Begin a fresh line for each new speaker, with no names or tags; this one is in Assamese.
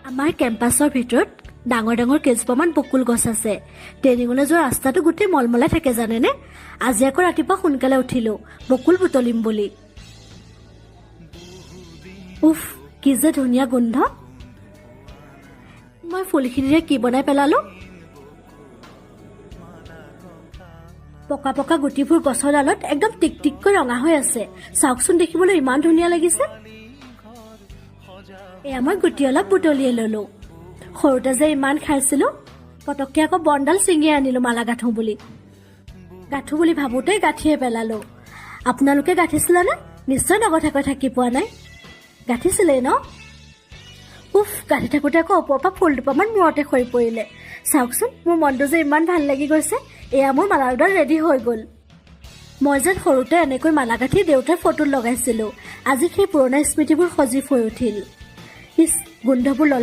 আমাৰ কেম্পাছৰ ভিতৰত ডাঙৰ ডাঙৰ কেইজোপামান বকুল গছ আছে। ট্ৰেইনিঙলৈ যোৱা ৰাস্তাটো গোটেই মলমলাই থাকে জানেনে। আজি আকৌ ৰাতিপুৱা সোনকালে উঠিলোঁ বকুল বুটলিম বুলি। উফ, কি যে ধুনীয়া গোন্ধ। মই ফুলখিনিৰে কি বনাই পেলালোঁ। পকা পকা গুটিবোৰ গছৰ ডালত একদম টিক টিককৈ ৰঙা হৈ আছে। চাওকচোন, দেখিবলৈ ইমান ধুনীয়া লাগিছে। এয়া মই গুটি অলপ বুটলিয়াই ল'লোঁ। সৰুতে যে ইমান খাইছিলোঁ, পটককৈ আকৌ বনডাল ছিঙি আনিলোঁ মালা গাঁঠো বুলি ভাবোঁতেই গাঁঠিয়ে পেলালোঁ। আপোনালোকে গাঁঠিছিলেনে? নিশ্চয় নগঠাকৈ থাকি পোৱা নাই। গাঁঠিছিলেই ন? উফ, গাঁঠি থাকোঁতে আকৌ ওপৰৰ পৰা ফুল দুপামান মূৰতে সৰি পৰিলে। চাওকচোন, মোৰ মনটো যে ইমান ভাল লাগি গৈছে। এয়া মোৰ মালাডাল ৰেডি হৈ গ'ল। মই যেন সৰুতে এনেকৈ মালা গাঁঠি দেউতাৰ ফটোত লগাইছিলোঁ। আজি সেই পুৰণা স্মৃতিবোৰ সজীৱ হৈ উঠিল। ইছ, গোন্ধবোৰ ল'লে